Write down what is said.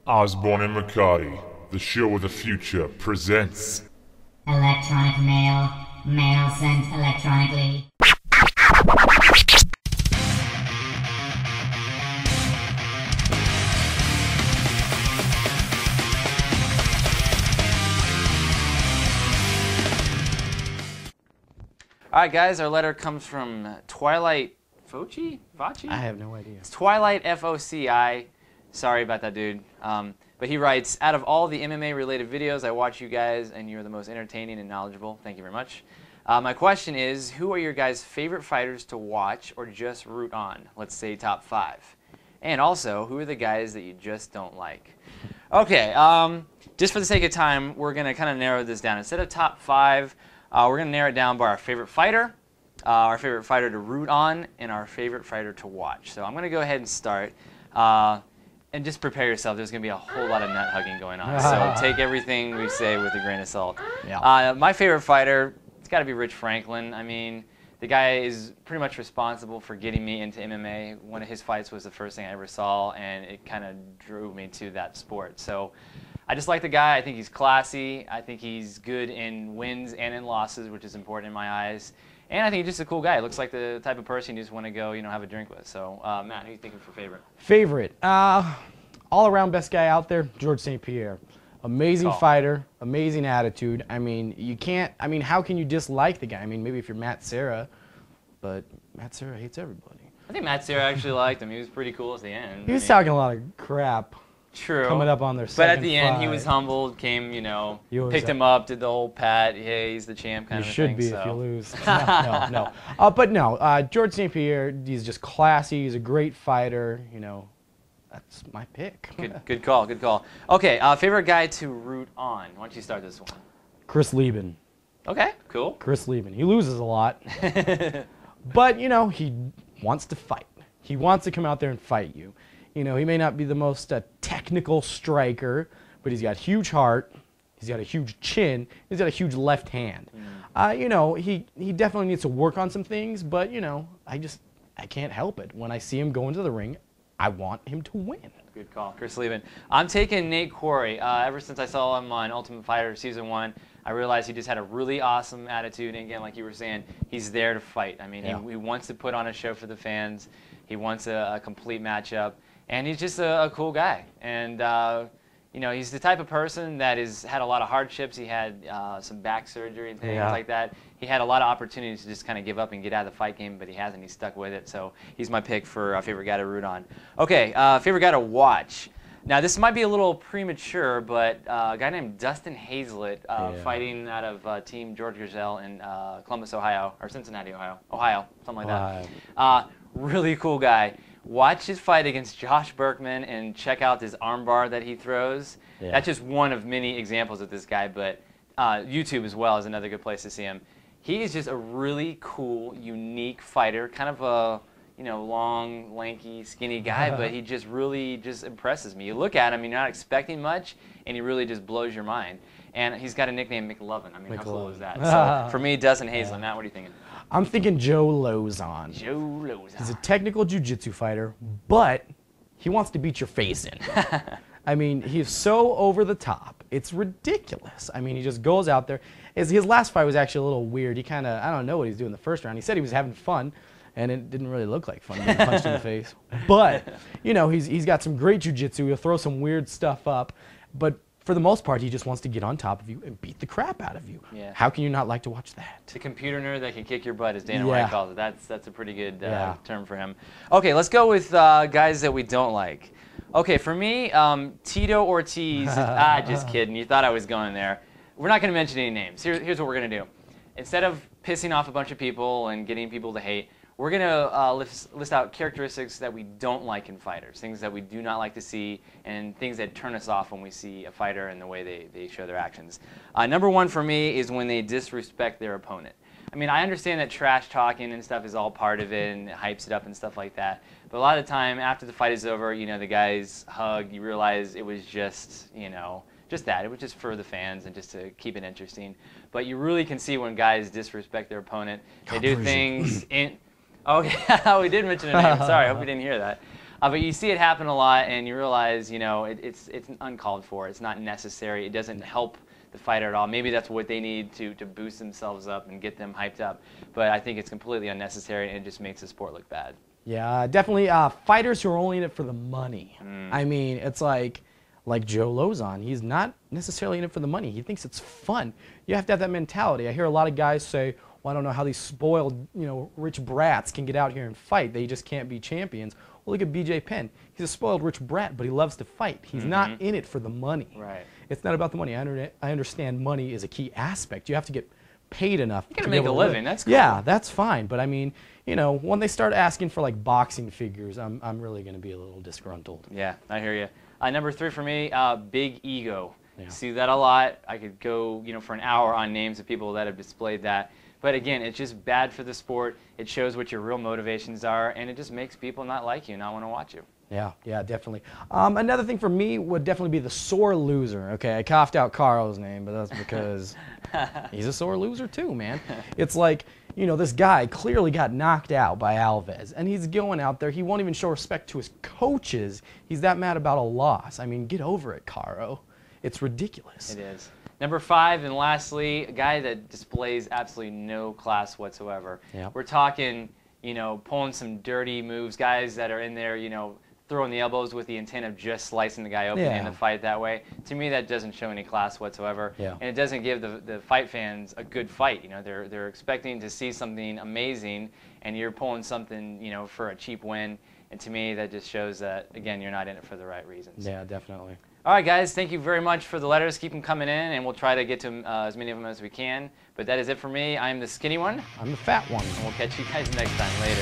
Osborne and McCarty, the show of the future, presents Electronic mail. Mail sent electronically. Alright guys, our letter comes from twilightfoci? Foci? I have no idea. It's twilightfoci. Sorry about that, dude. But he writes, out of all the MMA related videos I watch you guys, and you're the most entertaining and knowledgeable. Thank you very much. My question is, who are your guys' favorite fighters to watch or just root on? Let's say top 5. And also, who are the guys that you just don't like? Okay, just for the sake of time, we're going to kind of narrow this down. Instead of top 5, we're going to narrow it down by our favorite fighter to root on, and our favorite fighter to watch. So I'm going to go ahead and start. And just prepare yourself. There's going to be a whole lot of nut hugging going on. So take everything we say with a grain of salt. Yeah. My favorite fighter, it's got to be Rich Franklin. I mean, the guy is pretty much responsible for getting me into MMA. One of his fights was the first thing I ever saw, and it kind of drew me to that sport. So I just like the guy. I think he's classy. I think he's good in wins and in losses, which is important in my eyes. And I think he's just a cool guy. Looks like the type of person you just want to go, have a drink with. So, Matt, who are you thinking for favorite? Favorite? All-around best guy out there, George St. Pierre. Amazing fighter, amazing attitude. I mean, how can you dislike the guy? I mean, maybe if you're Matt Serra, but Matt Serra hates everybody. I think Matt Serra actually liked him. He was pretty cool at the end. He was talking a lot of crap. True. Coming up on their second But at the end, fight. he was humbled, picked him up, did the whole pat, hey, he's the champ kind of thing. You should be if you lose. No. But no, George St. Pierre, he's just classy. He's a great fighter. That's my pick. Good call, good call. Okay, favorite guy to root on. Why don't you start this one? Chris Lieben. Okay, cool. Chris Lieben. He loses a lot. But, he wants to fight. He wants to come out there and fight you. He may not be the most technical striker, but he's got huge heart, he's got a huge chin, he's got a huge left hand. He definitely needs to work on some things, but, I can't help it. When I see him go into the ring, I want him to win. Good call, Chris Lieben. I'm taking Nate Quarry. Ever since I saw him on Ultimate Fighter Season 1, I realized he just had a really awesome attitude, and again, like you were saying, he's there to fight. I mean, he wants to put on a show for the fans. He wants a complete matchup. And he's just a cool guy. And, he's the type of person that has had a lot of hardships. He had some back surgery and things like that. He had a lot of opportunities to just kind of give up and get out of the fight game, but he hasn't. He's stuck with it. So he's my pick for favorite guy to root on. Okay, favorite guy to watch. Now, this might be a little premature, but a guy named Dustin Hazlett fighting out of Team George Gazelle in Columbus, Ohio, or Cincinnati, Ohio, something like that. Really cool guy. Watch his fight against Josh Berkman and check out this armbar that he throws. Yeah. That's just one of many examples of this guy, but YouTube as well is another good place to see him. He is just a really cool, unique fighter, kind of a long, lanky, skinny guy, but he just really impresses me. You look at him, you're not expecting much, and he really just blows your mind. And he's got a nickname, McLovin. I mean, how cool is that? So for me, Dustin Hazlett. Matt, what are you thinking? I'm thinking Joe Lozon. Joe Lozon. He's a technical jiu-jitsu fighter, but he wants to beat your face in. I mean, he's so over the top. It's ridiculous. I mean, he just goes out there. His last fight was actually a little weird. He kind of, I don't know what he's doing the first round. He said he was having fun, and it didn't really look like fun. He got punched in the face. But, he's got some great jiu-jitsu. He'll throw some weird stuff up. But for the most part, he just wants to get on top of you and beat the crap out of you. Yeah. How can you not like to watch that? The computer nerd that can kick your butt, as Dana White calls it. That's a pretty good term for him. Okay, let's go with guys that we don't like. Okay, for me, Tito Ortiz. Just kidding. You thought I was going there. We're not going to mention any names. Here's what we're going to do. Instead of pissing off a bunch of people and getting people to hate, we're going to list out characteristics that we don't like in fighters, things that we do not like to see, and things that turn us off when we see a fighter and the way they show their actions. Number one for me is when they disrespect their opponent. I mean, I understand that trash talking and stuff is all part of it and it hypes it up and stuff like that, but a lot of the time after the fight is over, the guys hug, you realize it was just, just that. It was just for the fans and just to keep it interesting. But you really can see when guys disrespect their opponent. They do things in... Okay, we did mention a name. Sorry, I hope you didn't hear that. But you see it happen a lot, and you realize, you know, it's uncalled for. It's not necessary. It doesn't help the fighter at all. Maybe that's what they need to boost themselves up and get them hyped up. But I think it's completely unnecessary, and it just makes the sport look bad. Yeah, definitely fighters who are only in it for the money. I mean, it's like Joe Lozon. He's not necessarily in it for the money. He thinks it's fun. You have to have that mentality. I hear a lot of guys say, well, I don't know how these spoiled, you know, rich brats can get out here and fight. They just can't be champions. Well, look at BJ Penn. He's a spoiled rich brat, but he loves to fight. He's not in it for the money. Right. It's not about the money. I understand money is a key aspect. You have to get paid enough to make a living. That's cool. Yeah, that's fine. But I mean, you know, when they start asking for like boxing figures, I'm really going to be a little disgruntled. Yeah, I hear you. Number 3 for me, big ego. Yeah. See that a lot. I could go, you know, for an hour on names of people that have displayed that. But again, it's just bad for the sport. It shows what your real motivations are, and it just makes people not like you, not want to watch you. Yeah, definitely. Another thing for me would definitely be the sore loser. Okay, I coughed out Carl's name, but that's because he's a sore loser too, man. It's like, you know, this guy clearly got knocked out by Alves, and he's going out there. He won't even show respect to his coaches. He's that mad about a loss. I mean, get over it, Caro. It's ridiculous. It is. Number 5, and lastly, a guy that displays absolutely no class whatsoever. Yeah. We're talking, you know, pulling some dirty moves, guys that are in there, you know, throwing the elbows with the intent of just slicing the guy open in the fight that way. To me, that doesn't show any class whatsoever, and it doesn't give the fight fans a good fight. You know, they're expecting to see something amazing, and you're pulling something, you know, for a cheap win. And to me, that just shows that, again, you're not in it for the right reasons. Yeah, definitely. All right, guys, thank you very much for the letters. Keep them coming in, and we'll try to get to as many of them as we can. But that is it for me. I'm the skinny one. I'm the fat one. And we'll catch you guys next time. Later.